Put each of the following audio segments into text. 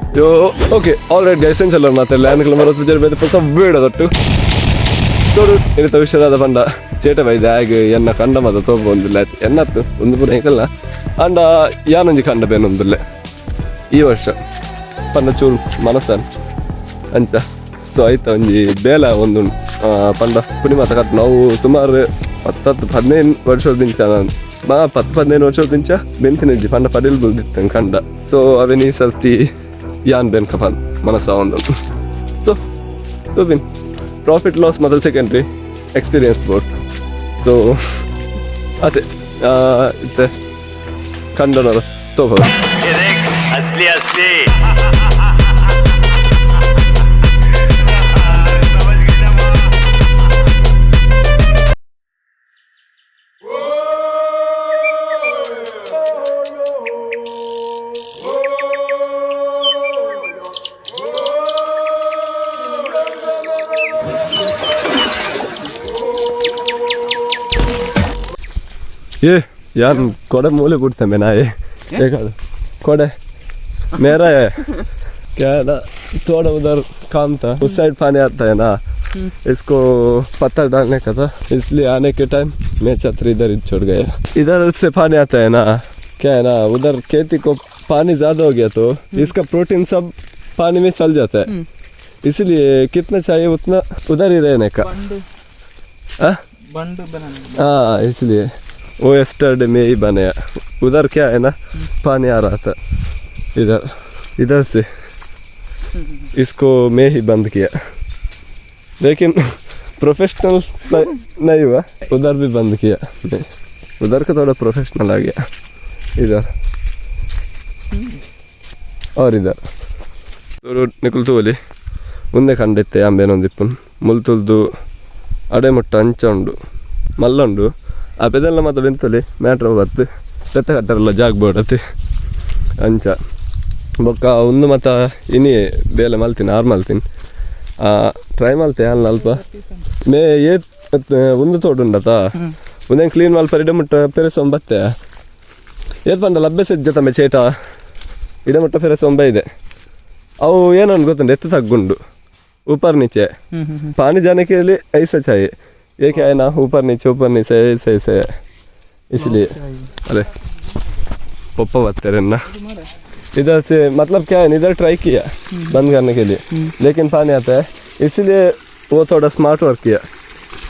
Oke, alright guys, inshallah mate land kilometer tujuh ribu itu pasal beda tu. Toru ini tahu siapa ada panda. Cerita bayi jag, yang nak kanda mata tu bondullah. Yang nak tu, untuk pun engkau lah. Anda yang nanti kanda benundullah. Iya versi. Panda cul manasan. Anja. So itu nanti bela undun. Panda puni mata kat nau tumar patat padnen versi dincanan. Ma patat padnen versi dinca. Bentin aja panda padel bulditten kanda. So aveni salti. Yan ben kapan mana sound so bin profit loss मतलब secondary experience board so आते इतने कंडोनर तो हो ये देख असली ये यार कोड़े मूले पुटते हैं ना ये देखा कोड़े मेरा है क्या है ना थोड़ा उधर काम था उस साइड पानी आता है ना इसको पत्थर डालने का था इसलिए आने के टाइम मैं छतरी इधर ही छोड़ गया इधर से पानी आता है ना क्या है ना उधर खेती को पानी ज़्यादा हो गया तो इसका प्रोटीन सब पानी में चल जाता है इसलिए कितना चाहिए उतना उधर ही रहने का हाँ इसलिए वो यस्टरडे में ही बनाया उधर क्या है ना पानी आ रहा था इधर से इसको मैं ही बंद किया लेकिन प्रोफेशनल नहीं हुआ उधर भी बंद किया उधर का थोड़ा प्रोफेशनल आ गया इधर और इधर तो निकलतू बोली ಮುಂದೆ ಕಂಡಿತ್ತೆ ಅಂಬೇನೊಂದಿಪ್ಪುನ್ ಮುಲ್ತುಲ್ದು ಅಡೆ ಮುಟ್ಟ ಅಂಚ ಉಂಡು ಮಲ್ಲ ಉಂಡು ಆ ಪೆದೆಲ್ಲ ಮತ್ತೆ ಬೆಂತಲಿ ಮ್ಯಾಟ್ರ ಬತ್ತು ತೆತ್ತ ಕಟ್ಟರಲ್ಲ ಜಾಗ ಬೋಡತ್ತೆ ಅಂಚ ಬೊಕ್ಕ ಒಂದು ಮತ್ತು ಇನಿ ಬೇಲೆ ಮಲ್ತೀನಿ ಆರು ಮಲ್ತೀನಿ ಟ್ರೈ ಮಲ್ತೆ ಅಲ್ಲ ಅಲ್ಪ ಮೇ ಏತ್ ಒಂದು ತೋಡು ಉಂಡತಾ ಒಂದೇನು ಕ್ಲೀನ್ ಮಲ್ಪ ಇಡಮುಟ್ಟ ಪೆರೆಸೊಂಬತ್ತೆ ಏತ್ ಬಂಡಲ್ಲ ಅಭ್ಯಾಸ ಇಜ್ಜತಮ್ಮೆ ಚೇಟ ಇಡಮುಟ್ಟ ಪೆರೆಸೊಂಬ ಇದೆ ಅವು ಏನೋ ಗೊತ್ತುಂಟು ಎತ್ತು ತಗ್ಗುಂಡು ऊपर नीचे पानी जाने के लिए ऐसा चाहिए ये क्या है ना ऊपर नीचे ऐसे इसलिए अरे पप्पा बात करें ना इधर से मतलब क्या है इधर ट्राई किया बंद करने के लिए लेकिन पानी आता है इसलिए वो थोड़ा स्मार्ट वर्क किया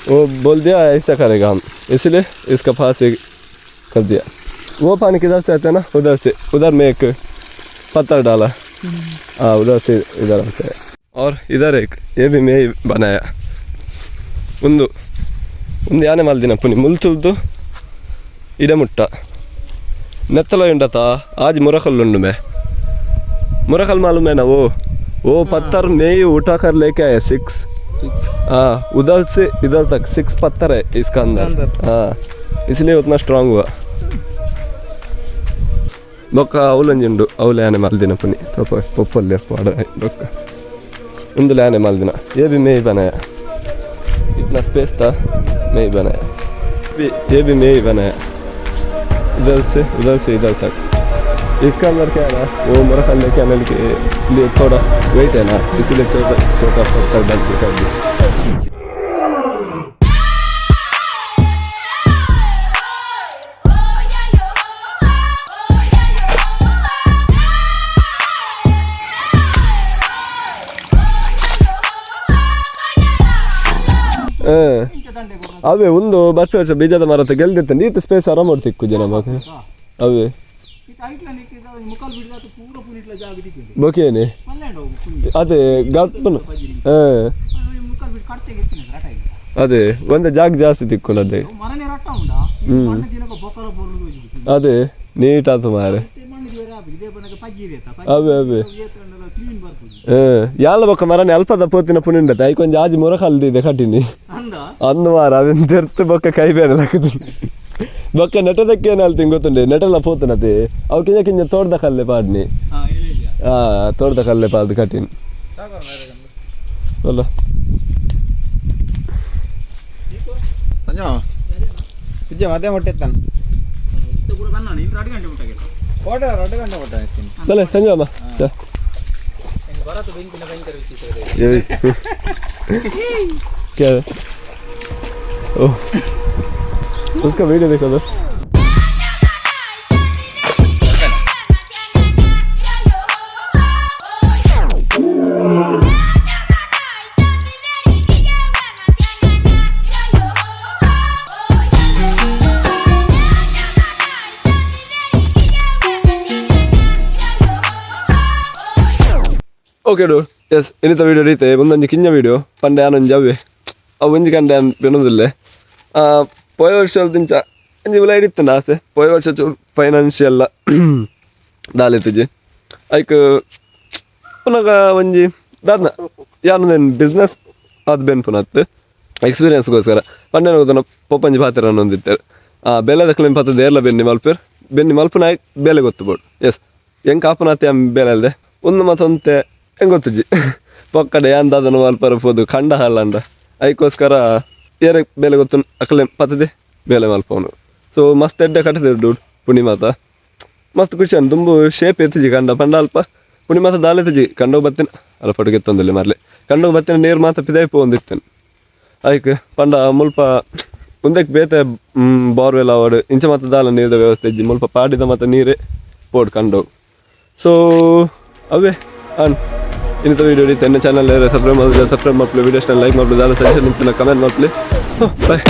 वो बोल दिया ऐसा करेगा हम इसलिए इसका पास कर दिया वो पानी किधर से आता है ना उधर में एक पत्थर डाला हाँ उधर से इधर आता है और इधर एक ये भी मैं ही बनाया ಒಂದು ಯಾನೆ ಮಲ್ದಿನ ಪುನಿ ಮುಲ್ತುಲ್ದು ಇಡಮುಟ್ಟ ನೆತ್ತಲ ಉಂಡತಾ आज मुरखल उंडू में मुरखल मालूम है ना वो पत्थर मैं ही उठा कर लेके आया 6 हाँ उधर से इधर तक 6 पत्थर है इसका अंदर हाँ इसलिए उतना स्ट्रांग हुआ बೊಕ್ಕ ಅವಲಂಜುಂಡು ಅವಲೆ ಆನೆ ಮಲ್ದಿನ ಪುನಿ ತಪ ಪಪ್ಪಲ್ಲಿ ಪಾಡ ಬೊಕ್ಕ उंदले आने माल देना ये भी मैं ही बनाया इतना स्पेस था मैं ही बनाया ये भी मैं ही बनाया इधर से इधर तक इसका अंदर क्या है ना वो मेरा ख्याल लेके आने के लिए थोड़ा वेट है ना इसीलिए छोटा पत्थर डाल के कर दिया ಅವೇ ಒಂದು ಬಸ್ ವರ್ಷ ಬೀಜದ ಮರ ಗೆಲ್ದಿತ್ತು ನೀತ ಸ್ಪೇಸ್ ಆರಾಮ ತಿಕ್ಕು ಜನ ಮತ್ತೆ ಅವೇ ಬೊಕೇನೆ ಅದೇ ಗಪ್ಪನ ಅದೇ ಒಂದು ಜಾಗ ಜಾಸ್ತಿ ತಿಕ್ಕು ಅದೇ ಅದೇ ನೀಟ್ ಆತು ಮಾರೆ ಅವೇ ಯಾಲ ಬೊಕ್ಕ ಮರನೆ ಅಲ್ಪದ ಪೋತಿನ ಪುನಿಂಡತ ಐ ಕೊಂಚ ಆಜಿ ಮುರಕಲ್ದಿದೆ ಕಟ್ಟಿನಿ ಅಂದು ಮಾರ ಅದನ್ನ ತೆರ್ತು ಬೊಕ್ಕ ಕೈ ಬೇರೆ ಹಾಕಿದ್ರು ಬೊಕ್ಕ ನೆಟದಕ್ಕೇನು ಅಲ್ತೀನಿ ಗೊತ್ತುಂಡೆ ನೆಟಲ್ಲ ಪೋತನತೆ ಅವು ಕಿಂಜ ತೋಡ್ದ ಕಲ್ಲೆ ಪಾಡ್ನಿ ತೋಡ್ದ ಕಲ್ಲೆ ಪಾಡ್ದು ಕಟ್ಟಿನಿ ಅಲ್ಲ ಅದೇ ಮೊಟ್ಟೆ चले संजय मामा ಹೊರತು ಬೆಂಕಿನ ಭಯಂಕರ ವಿಚಿತ್ರ ಇದೆ. क्या है? ओह उसका वीडियो देखो तो ಓಕೆ ಡೂ ಎಸ್ ಇನ್ನಿತ ವೀಡಿಯೋ ರೀತೆ ಮುಂದೊಂದು ಕಿಂಜ ವೀಡಿಯೋ ಪಂಡೆ ಆನೊಂದು ಅವೇ ಅವು ಒಂಜಿ ಕಂಡೆ ಬೆನ್ನೋದಿಲ್ಲ ಪೋಯ ವರ್ಷ ದಿಂಚ ಒಂಜಿ ಉಲ ಹಿಡಿತಂಡ ಆಸೆ ಪೋಯ ವರ್ಷ ಚೂರು ಫೈನಾನ್ಷಿಯಲ್ ದಾಲೆತಿಜಿ ಐಕ್ ಪುನಗ ಒಂಜಿ ದಾದ್ನ ಯಾನೊಂದೇನು ಬಿಸ್ನೆಸ್ ಅದು ಬೆನ್ ಪುನತ್ ಎಕ್ಸ್ಪೀರಿಯನ್ಸ್ಗೋಸ್ಕರ ಪಂಡೆ ಹೋದನ ಪೊಪ್ಪಂಜಿ ಪಾತ್ರ ಅನ್ನೊಂದಿತ್ತಾರೆ ಬೆಲೆದ ಕ್ಲೇಮ್ ಪತ್ತ ದೇರ್ಲ ಬೆನ್ನಿ ಮಲ್ಪುನ ಬೇಲೆ ಗೊತ್ತುಬೋಡು ಎಸ್ ಹೆಂಗೆ ಕಾಪುನಾತೆ ಬೇಲೆ ಅಲ್ಲದೆ ಒಂದು ಮತ್ತೊಂತೆ ಹೆಂಗೆ ಗೊತ್ತುಜ್ಜಿ ಪೊಕ್ಕಡೆ ಅಂದಾದನು ಮಲ್ಪರಬೋದು ಖಂಡ ಹಾಲಂಡ ಅದಕ್ಕೋಸ್ಕರ ಏರೆ ಬೇಲೆ ಗೊತ್ತು ಅಕ್ಲೆ ಪತ್ತದೆ ಬೇಲೆ ಮಲ್ಪವನು ಸೊ ಮಸ್ತ್ ಎಡ್ಡೆ ಕಟ್ಟದಿರು ಪುಣಿ ಮಾತ ಮಸ್ತ್ ಖುಷಿ ಅನ್ ತುಂಬ ಶೇಪ್ ಎತ್ತಿಜಿ ಕಂಡ ಪಂಡ ಅಲ್ಪ ಪುಣಿ ಮಾತ ದಾಲೆತಿಜಿ ಕಂಡೋಗಿ ಬತ್ತಿನ ಅಲ್ಲ ಪಡುಗೆತ್ತೊಂದಲ್ಲಿ ಮರಲಿ ಕಂಡೋಗಿ ಬತ್ತಿನ ನೀರು ಮಾತ ಪಿದಾಯ್ಪು ಒಂದಿತ್ತೇನೆ ಅದಕ್ಕೆ ಪಂಡ ಮುಲ್ಪ ಮುಂದಕ್ಕೆ ಬೇತೆ ಬೋರ್ವೆಲ್ ಅವಾರ್ಡ್ ಇಂಚ ಮತ್ತು ದಾಲ ನೀರಿದ ವ್ಯವಸ್ಥೆ ಇಜ್ಜಿ ಮುಲ್ಪ ಪಾಡಿದ ಮತ್ತು ನೀರೇ ಪೋಡ್ ಕಂಡೋಗಿ ಸೊ ಅವೇ ಅನ್ ಇನ್ನಿತ ವೀಡಿಯೋ ರೀತಿ ನನ್ನ ಚಾನಲ್ ಸಬ್ಸ್ಕ್ರೈಬ್ ಮಾಡಿದ್ರೆ ಸಬ್ಸ್ಕ್ರೈಬ್ ಮಾಡ್ಲಿ ವೀಡಿಯೋಸ್ನ ಲೈಕ್ ಮಾಡ್ಬೋದು ಸಜೆಷನ್ ಕಮೆಂಟ್ ಮಾಡ್ಲಿ ಬಾಯ್